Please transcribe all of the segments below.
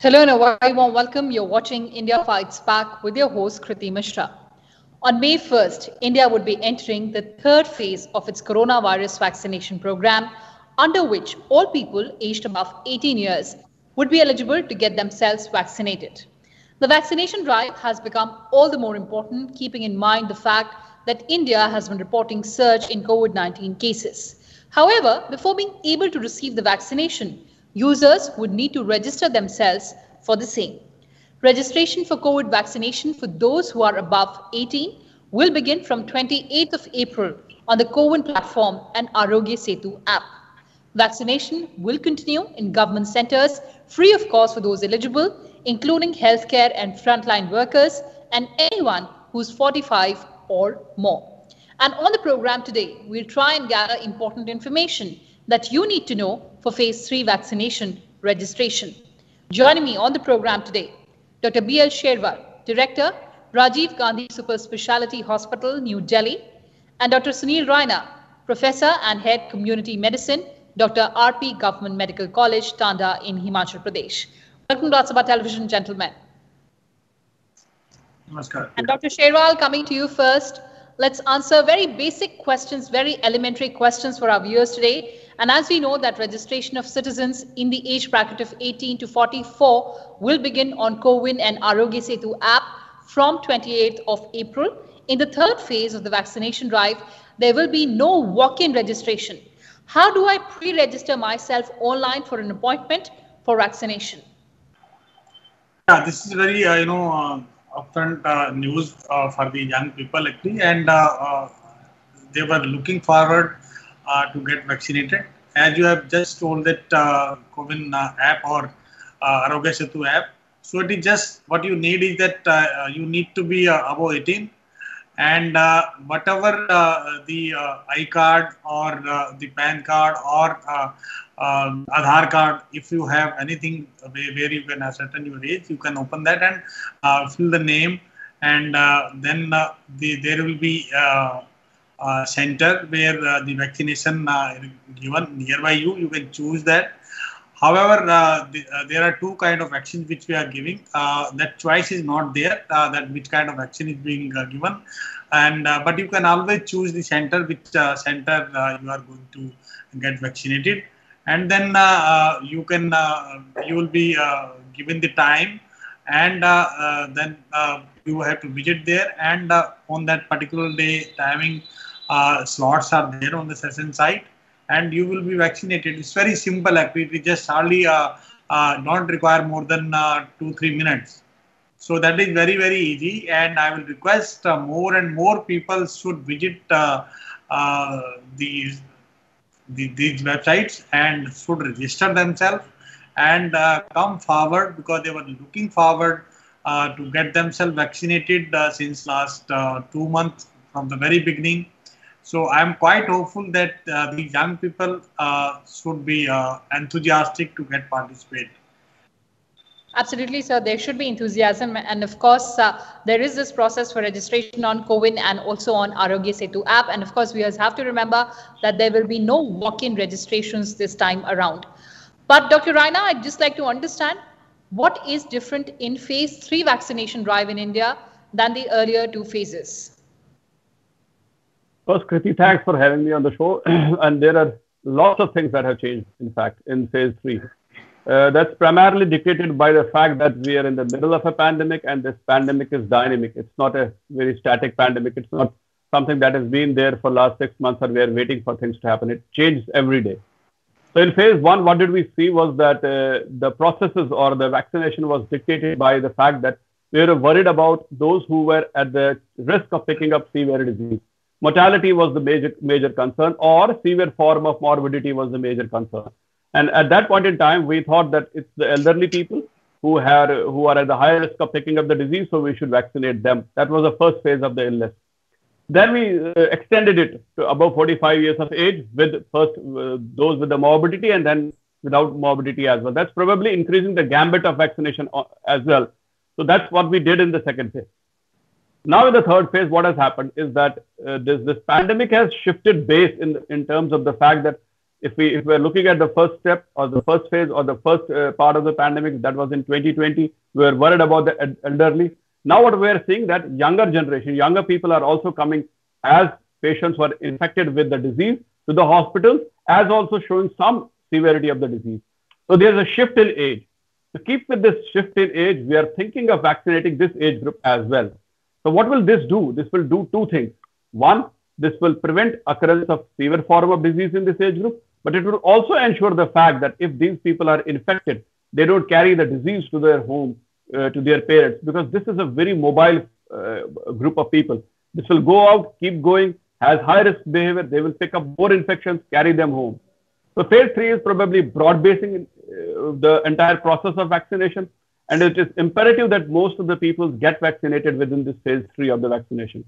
Hello and a very warm welcome. You're watching India Fights Back with your host Kriti Mishra. On May 1st, India would be entering the third phase of its coronavirus vaccination program, under which all people aged above 18 years would be eligible to get themselves vaccinated. The vaccination drive has become all the more important, keeping in mind the fact that India has been reporting surge in COVID-19 cases. However, before being able to receive the vaccination, users would need to register themselves for the same. Registration for COVID vaccination for those who are above 18 will begin from 28th of April on the CoWIN platform and Arogya Setu app. Vaccination will continue in government centers, free of cost for those eligible, including healthcare and frontline workers and anyone who's 45 or more. And on the program today, we'll try and gather important information that you need to know for phase 3 vaccination registration. Joining me on the program today, Dr. B.L. Sherwal, Director, Rajiv Gandhi Super Speciality Hospital, New Delhi, and Dr. Sunil Raina, Professor and Head Community Medicine, Dr. R.P. Government Medical College, Tanda in Himachal Pradesh. Welcome to Rajya Sabha Television, gentlemen. Namaskar. And Dr. Sherwal, coming to you first, let's answer very basic questions, very elementary questions for our viewers today. And as we know that registration of citizens in the age bracket of 18 to 44 will begin on CoWIN and Arogya Setu app from 28th of April. In the third phase of the vaccination drive, there will be no walk-in registration. How do I pre-register myself online for an appointment for vaccination? Yeah, this is very, upfront news for the young people actually, and they were looking forward to get vaccinated. As you have just told that CoWIN app or Arogya Setu app, so it is just what you need is that you need to be above 18, and whatever the iCard or the PAN card or Aadhaar card, if you have anything where you can ascertain your age, you can open that and fill the name, and then there will be center where the vaccination given nearby you. You can choose that. However, there are two kind of vaccines which we are giving. That choice is not there. That which kind of vaccine is being given, and but you can always choose the center which center you are going to get vaccinated, and then you will be given the time, and then you have to visit there, and on that particular day timing slots are there on the session site, and you will be vaccinated. It's very simple activity, just hardly don't require more than 2-3 minutes. So that is very, very easy, and I will request more and more people should visit these websites and should register themselves and come forward, because they were looking forward to get themselves vaccinated since last 2 months from the very beginning. So I am quite hopeful that the young people should be enthusiastic to get participate. Absolutely, sir. There should be enthusiasm. And of course, there is this process for registration on CoWIN and also on Arogya Setu app. And of course, we have to remember that there will be no walk-in registrations this time around. But Dr. Raina, I'd just like to understand what is different in phase 3 vaccination drive in India than the earlier 2 phases. First, Kriti, thanks for having me on the show. And there are lots of things that have changed, in fact, in phase 3. That's primarily dictated by the fact that we are in the middle of a pandemic, and this pandemic is dynamic. It's not a very static pandemic. It's not something that has been there for the last 6 months and we are waiting for things to happen. It changes every day. So in phase 1, what did we see was that the processes or the vaccination was dictated by the fact that we were worried about those who were at the risk of picking up severe disease. Mortality was the major concern, or severe form of morbidity was the major concern. And at that point in time, we thought that it's the elderly people who are at the higher risk of picking up the disease, so we should vaccinate them. That was the first phase of the illness. Then we extended it to above 45 years of age, with first those with the morbidity and then without morbidity as well. That's probably increasing the gambit of vaccination as well. So that's what we did in the second phase. Now in the third phase, what has happened is that this pandemic has shifted base in terms of the fact that If we're looking at the first step or the first phase or the first part of the pandemic, that was in 2020, we were worried about the elderly. Now what we are seeing that younger generation, younger people are also coming as patients who are infected with the disease to the hospitals, as also showing some severity of the disease. So there's a shift in age. To keep with this shift in age, we are thinking of vaccinating this age group as well. So what will this do? This will do two things. One, this will prevent occurrence of severe form of disease in this age group, but it will also ensure the fact that if these people are infected, they don't carry the disease to their home, to their parents, because this is a very mobile group of people. This will go out, keep going, has high risk behavior. They will pick up more infections, carry them home. So phase 3 is probably broad basing the entire process of vaccination. And it is imperative that most of the people get vaccinated within this phase 3 of the vaccination.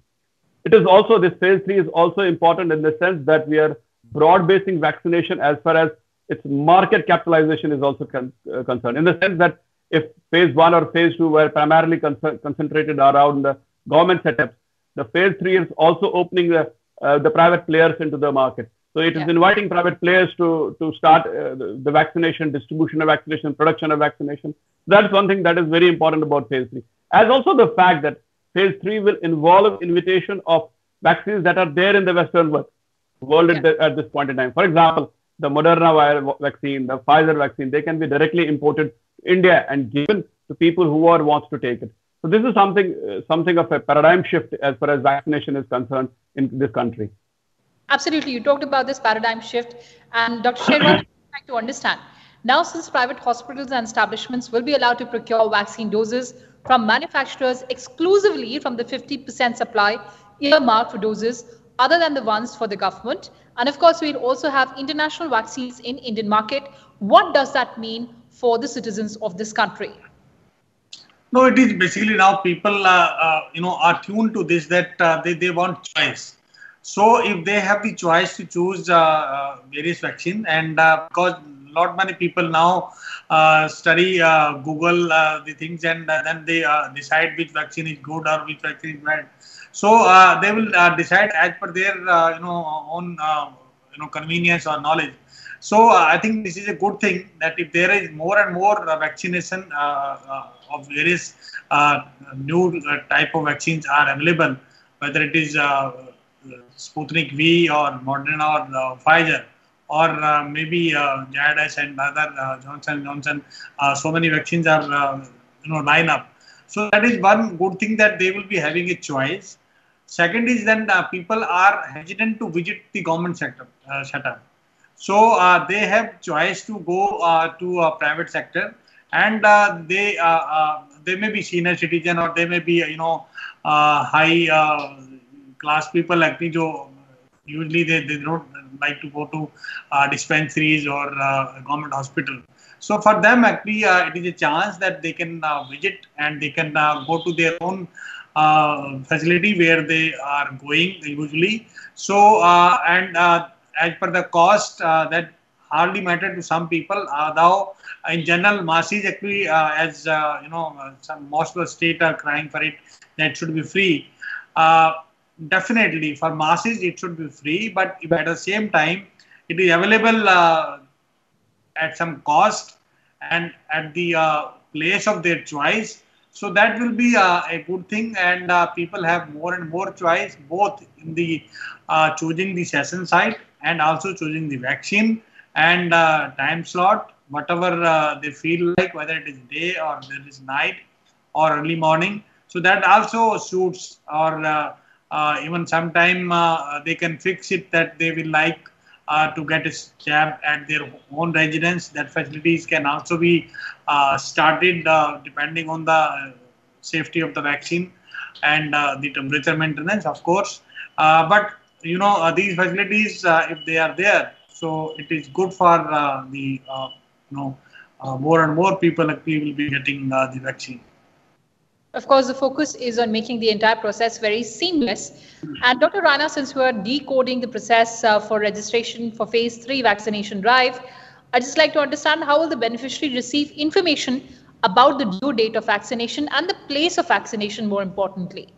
It is also, this phase 3 is also important in the sense that we are broad basing vaccination as far as its market capitalization is also concerned. In the sense that if phase 1 or phase 2 were primarily concentrated around the government setups, the phase 3 is also opening the private players into the market. So it is inviting private players to start the vaccination, distribution of vaccination, production of vaccination. That's one thing that is very important about phase 3. As also the fact that phase 3 will involve invitation of vaccines that are there in the Western world at this point in time. For example, the Moderna vaccine, the Pfizer vaccine, they can be directly imported to India and given to people who wants to take it. So this is something of a paradigm shift as far as vaccination is concerned in this country. Absolutely. You talked about this paradigm shift. And Dr. Sherwal, I'd like to understand. Now, since private hospitals and establishments will be allowed to procure vaccine doses from manufacturers exclusively from the 50% supply earmarked for doses other than the ones for the government, and of course, we'll also have international vaccines in Indian market, what does that mean for the citizens of this country? No, it is basically now people are tuned to this, that they want choice. So if they have the choice to choose various vaccine, and because not many people now study Google the things, and then they decide which vaccine is good or which vaccine is bad. So they will decide as per their own convenience or knowledge. So I think this is a good thing, that if there is more and more vaccination of various new type of vaccines are available, whether it is Sputnik V or Moderna or Pfizer, or maybe Jadis and other Johnson & Johnson, so many vaccines are line up. So that is one good thing, that they will be having a choice. Second is then people are hesitant to visit the government sector setup. So they have choice to go to a private sector, and they may be senior citizen, or they may be high class people like me. Usually they don't like to go to dispensaries or government hospital. So for them, actually, it is a chance that they can visit, and they can go to their own facility where they are going usually. So as per the cost, that hardly matter to some people. Though in general, masses actually, most of the state are crying for it, that should be free. Definitely, for masses it should be free, but if at the same time it is available at some cost and at the place of their choice, so that will be a good thing, and people have more and more choice, both in the choosing the session site and also choosing the vaccine and time slot, whatever they feel like, whether it is day or there is night or early morning. So that also suits, or even sometime they can fix it that they will like to get a jab at their own residence. That facilities can also be started depending on the safety of the vaccine and the temperature maintenance, of course. But these facilities, if they are there, so it is good for the more and more people actually will be getting the vaccine. Of course, the focus is on making the entire process very seamless. And Dr. Raina, since we are decoding the process for registration for phase 3 vaccination drive, I'd just like to understand, how will the beneficiary receive information about the due date of vaccination and the place of vaccination, more importantly?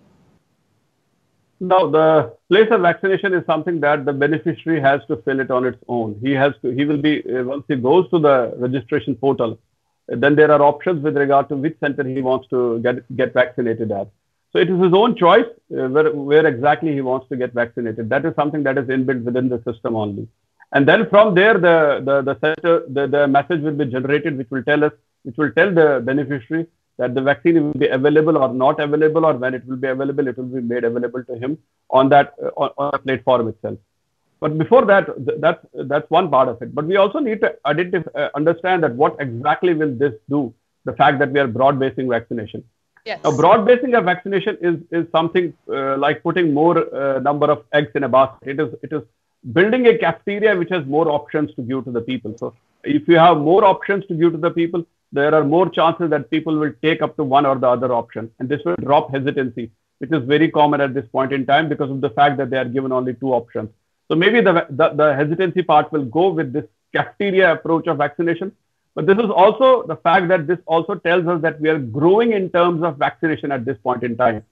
Now, the place of vaccination is something that the beneficiary has to fill it on its own. He will be, once he goes to the registration portal, then there are options with regard to which center he wants to get vaccinated at. So it is his own choice where exactly he wants to get vaccinated. That is something that is inbuilt within the system only. And then from there, the message will be generated, which will tell the beneficiary that the vaccine will be available or not available, or when it will be available, it will be made available to him on the platform itself. But before that, that's one part of it. But we also need to understand that what exactly will this do, the fact that we are broad-basing vaccination. Yes. Now, broad-basing of vaccination is something like putting more number of eggs in a basket. It is building a cafeteria which has more options to give to the people. So if you have more options to give to the people, there are more chances that people will take up to one or the other option. And this will drop hesitancy, which is very common at this point in time because of the fact that they are given only two options. So maybe the hesitancy part will go with this cafeteria approach of vaccination. But this is also the fact that this also tells us that we are growing in terms of vaccination at this point in time.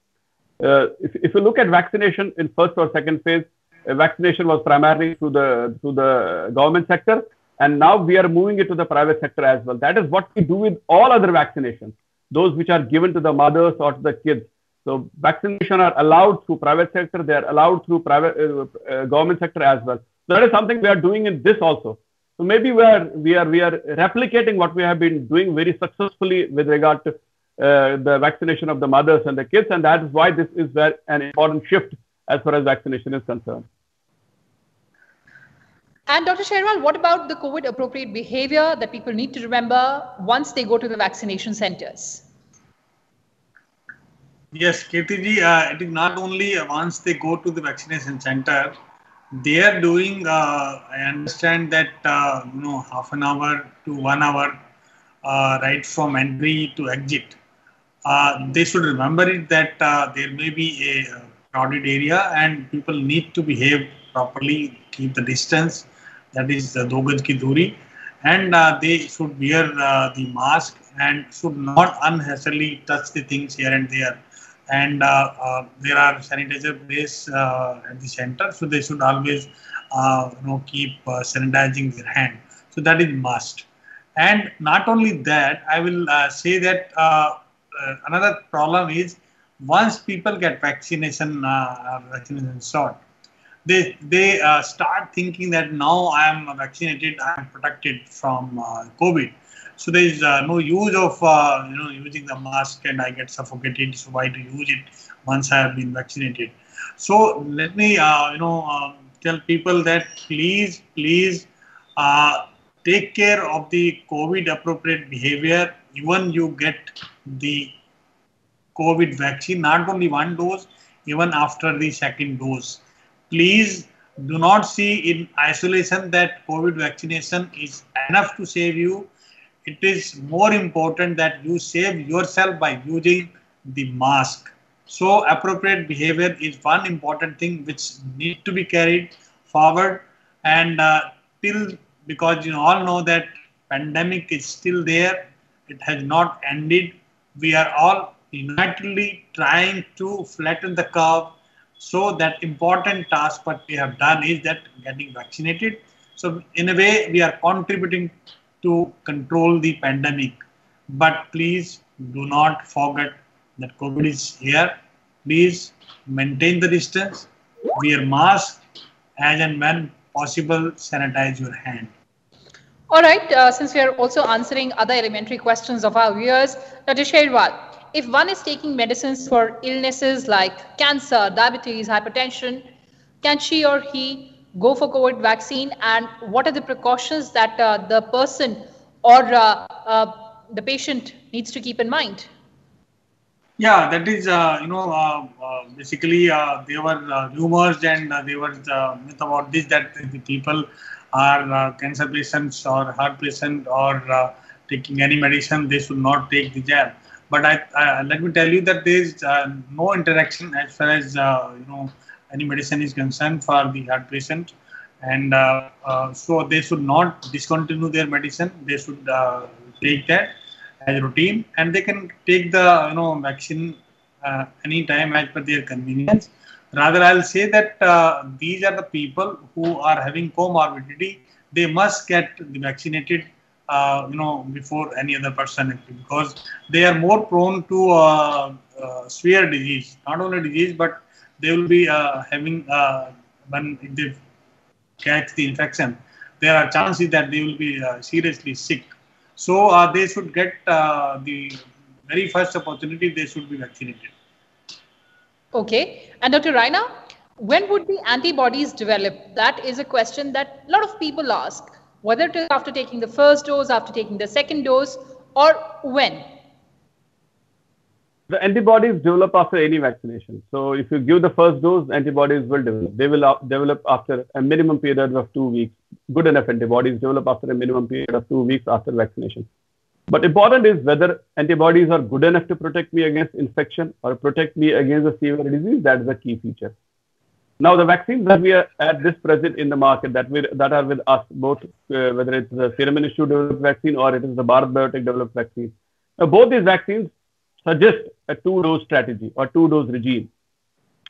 If you look at vaccination in first or second phase, vaccination was primarily through the government sector, and now we are moving it to the private sector as well. That is what we do with all other vaccinations, those which are given to the mothers or to the kids. So vaccination are allowed through private sector, they are allowed through private government sector as well. So that is something we are doing in this also. So maybe we are replicating what we have been doing very successfully with regard to the vaccination of the mothers and the kids, and that is why this is an important shift as far as vaccination is concerned. And Dr. Sherwal, what about the COVID appropriate behavior that people need to remember once they go to the vaccination centers? Yes, KTG, it is not only once they go to the vaccination center, they are doing, I understand that, half an hour to 1 hour, right from entry to exit. They should remember it that there may be a crowded area and people need to behave properly, keep the distance, that is the 2 gaj ki duri, and they should wear the mask and should not unnecessarily touch the things here and there. And there are sanitizer placed at the center, so they should always keep sanitizing their hand. So that is must. And not only that, I will say that another problem is once people get vaccination shot, they start thinking that now I am vaccinated, I am protected from COVID. So there is no use of using the mask and I get suffocated. So why to use it once I have been vaccinated? So let me tell people that please take care of the COVID appropriate behavior. Even you get the COVID vaccine, not only one dose, even after the second dose. Please do not see in isolation that COVID vaccination is enough to save you. It is more important that you save yourself by using the mask. So appropriate behavior is one important thing which needs to be carried forward. And because you all know that pandemic is still there, it has not ended. We are all unitedly trying to flatten the curve. So that important task what we have done is that getting vaccinated. So in a way we are contributing to control the pandemic. But please do not forget that COVID is here. Please maintain the distance, wear mask, as and when possible, sanitize your hand. All right, since we are also answering other elementary questions of our viewers, Dr. Sherwal, if one is taking medicines for illnesses like cancer, diabetes, hypertension, can she or he go for COVID vaccine, and what are the precautions that the person or the patient needs to keep in mind? Yeah, that is, basically there were rumors and there was myth about this, that the people are cancer patients or heart patient or taking any medicine, they should not take the jab. But let me tell you that there is no interaction as far as any medicine is concerned for the heart patient, and so they should not discontinue their medicine. They should take that as routine, and they can take the vaccine anytime as per their convenience. Rather, I'll say that these are the people who are having comorbidity. They must get vaccinated, before any other person, because they are more prone to severe disease. Not only disease, but they will be having when if they catch the infection, there are chances that they will be seriously sick. So they should get the very first opportunity. They should be vaccinated. Okay. And Dr. Raina, when would the antibodies develop? That is a question that a lot of people ask, whether it is after taking the first dose, after taking the second dose, or when. The antibodies develop after any vaccination. So if you give the first dose, antibodies will develop. They will develop after a minimum period of 2 weeks. Good enough antibodies develop after a minimum period of 2 weeks after vaccination. But important is whether antibodies are good enough to protect me against infection or protect me against a severe disease. That is the key feature. Now, the vaccines that we are at this present in the market that are with us, both whether it's the Serum Institute developed vaccine or it is the Bharat Biotech developed vaccine, both these vaccines suggest a 2-dose strategy or 2-dose regime.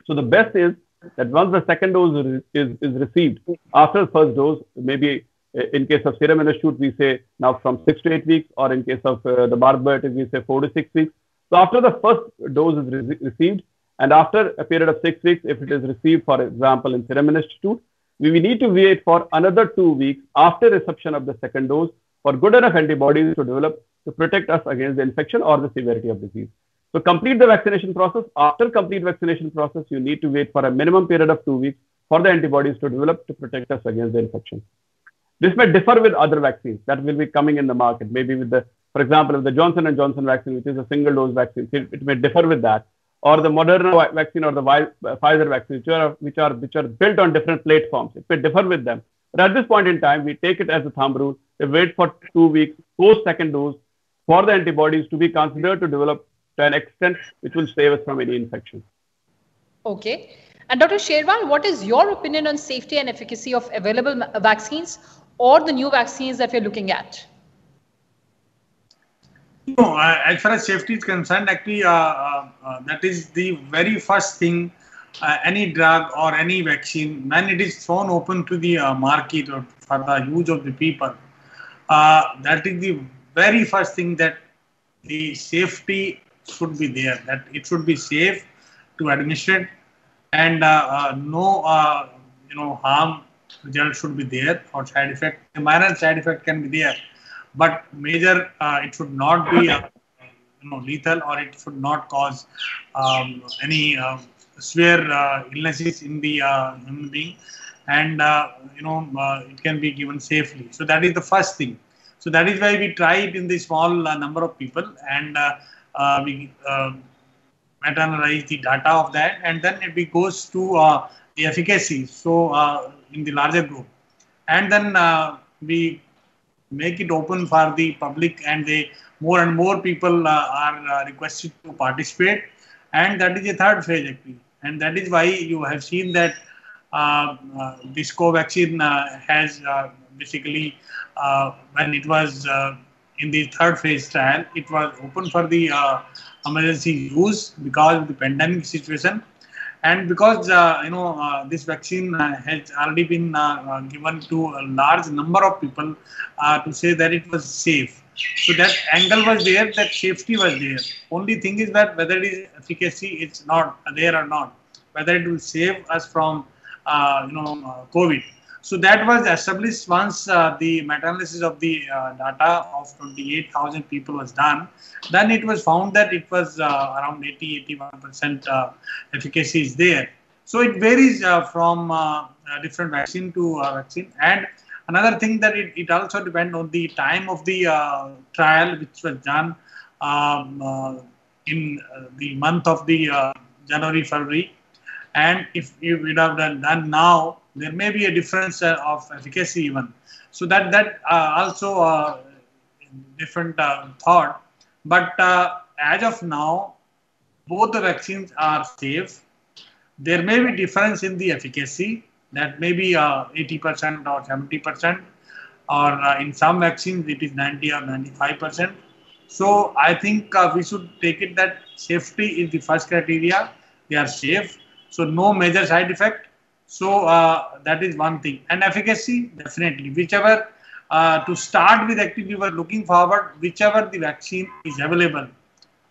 So the best is that once the second dose is received after the first dose, maybe in case of Serum Institute, we say now from 6 to 8 weeks, or in case of the Bharat Biotech, we say 4 to 6 weeks. So after the first dose is received, and after a period of 6 weeks, if it is received, for example, in Serum Institute, we need to wait for another 2 weeks after reception of the second dose for good enough antibodies to develop to protect us against the infection or the severity of disease. So complete the vaccination process. After complete vaccination process, you need to wait for a minimum period of 2 weeks for the antibodies to develop to protect us against the infection. This may differ with other vaccines that will be coming in the market. Maybe with the, for example, if the Johnson & Johnson vaccine, which is a single dose vaccine, it may differ with that. Or the Moderna vaccine or the Pfizer vaccine, which are built on different platforms. It may differ with them. But at this point in time, we take it as a thumb rule. We wait for 2 weeks post second dose for the antibodies to be considered to develop to an extent which will save us from any infection. Okay. And Dr. Sherwal, what is your opinion on safety and efficacy of available vaccines or the new vaccines that we're looking at? No, as far as safety is concerned, actually, that is the very first thing. Any drug or any vaccine, when it is thrown open to the market or for the use of the people, that is the very first thing, that the safety should be there, that it should be safe to administer, and no harm result should be there, or side effect. A minor side effect can be there, but major it should not be lethal, or it should not cause any severe illnesses in the human being, and it can be given safely. So that is the first thing. So that is why we try it in the small number of people, and we meta-analyze the data of that, and then it goes to the efficacy. So in the larger group, and then we make it open for the public, and more and more people are requested to participate, and that is the third phase actually. And that is why you have seen that this Covaxin has basically, when it was in the third phase trial, it was open for the emergency use because of the pandemic situation, and because this vaccine has already been given to a large number of people to say that it was safe. So that angle was there, that safety was there. Only thing is that whether it is efficacy, it's not there or not. Whether it will save us from COVID. So that was established once the meta-analysis of the data of 28,000 people was done. Then it was found that it was around 80-81% efficacy is there. So it varies from different vaccine to vaccine. And another thing that it also depends on the time of the trial, which was done in the month of the January, February. And if you would have done now, there may be a difference of efficacy even. So that also different thought. But as of now, both the vaccines are safe. There may be difference in the efficacy, that may be 80% or 70%, or in some vaccines it is 90 or 95%. So I think we should take it that safety is the first criteria. They are safe. So no major side effect. So that is one thing. And efficacy, definitely. Whichever, to start with, actually, we were looking forward, whichever the vaccine is available,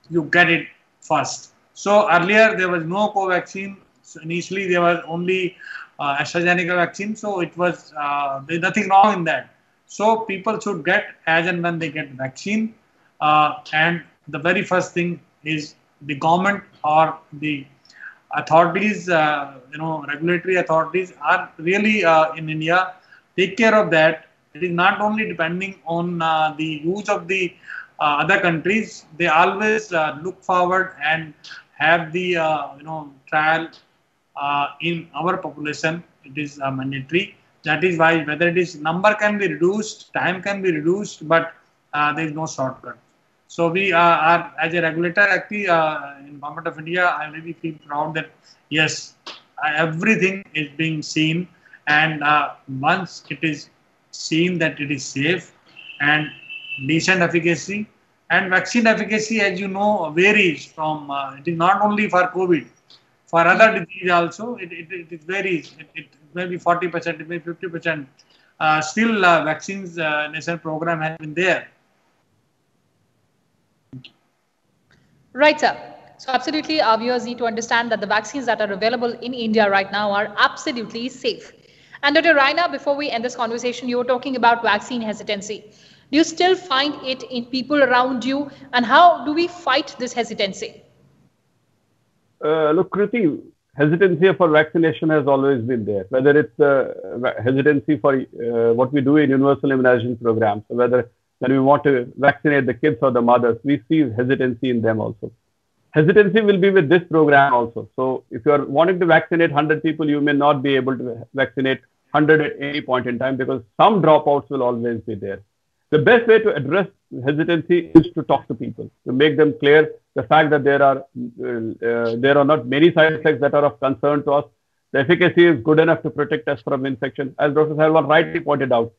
you get it first. So earlier there was no Covaxin. So initially there was only AstraZeneca vaccine. So it was, there's nothing wrong in that. So people should get as and when they get vaccine. And the very first thing is the government or the authorities, regulatory authorities are really in India take care of that. It is not only depending on the use of the other countries. They always look forward and have the trial in our population. It is mandatory. That is why whether it is number can be reduced, time can be reduced, but there is no shortcut. So we are, as a regulator, actually in Government of India, I really feel proud that yes, everything is being seen, and once it is seen that it is safe and decent efficacy, and vaccine efficacy, as you know, varies from, it is not only for COVID, for other disease also, it varies. It may be 40%, it may be 50%. Still, vaccines nation program has been there. Right, sir. So absolutely, our viewers need to understand that the vaccines that are available in India right now are absolutely safe. And Dr. Raina, before we end this conversation, you were talking about vaccine hesitancy. Do you still find it in people around you? And how do we fight this hesitancy? Look, Kriti, hesitancy for vaccination has always been there. Whether it's hesitancy for what we do in universal immunization programs, whether when we want to vaccinate the kids or the mothers, we see hesitancy in them also. Hesitancy will be with this program also. So if you are wanting to vaccinate 100 people, you may not be able to vaccinate 100 at any point in time because some dropouts will always be there. The best way to address hesitancy is to talk to people, to make them clear the fact that there are not many side effects that are of concern to us. The efficacy is good enough to protect us from infection. As Dr. Sahalwat rightly pointed out,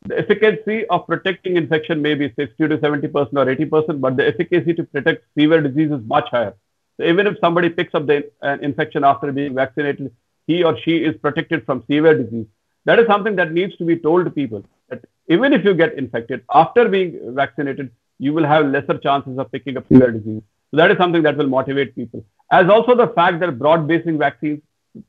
the efficacy of protecting infection may be 60 to 70% or 80%, but the efficacy to protect severe disease is much higher. So even if somebody picks up the infection after being vaccinated, he or she is protected from severe disease. That is something that needs to be told to people, that even if you get infected after being vaccinated, you will have lesser chances of picking up severe disease. So that is something that will motivate people. As also the fact that broad-basing vaccines,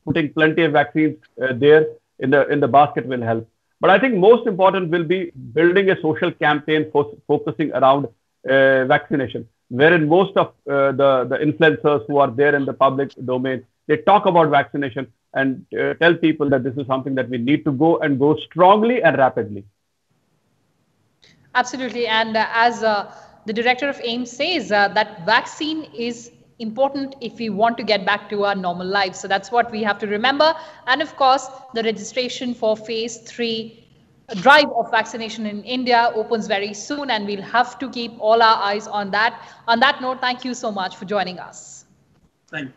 putting plenty of vaccines there in the basket will help. But I think most important will be building a social campaign focusing around vaccination, wherein most of the influencers who are there in the public domain, they talk about vaccination and tell people that this is something that we need to go strongly and rapidly. Absolutely. And as the director of AIIMS says, that vaccine is important if we want to get back to our normal lives. So that's what we have to remember. And of course, the registration for phase 3 drive of vaccination in India opens very soon, and we'll have to keep all our eyes on that. On that note, thank you so much for joining us. Thank you.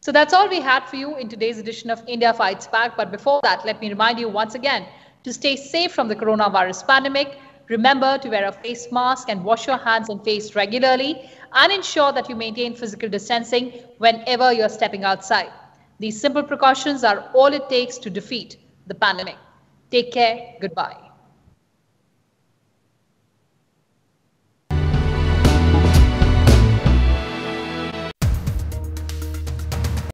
So that's all we had for you in today's edition of India Fights Back. But before that, let me remind you once again to stay safe from the coronavirus pandemic. Remember to wear a face mask and wash your hands and face regularly, and ensure that you maintain physical distancing whenever you're stepping outside. These simple precautions are all it takes to defeat the pandemic. Take care. Goodbye.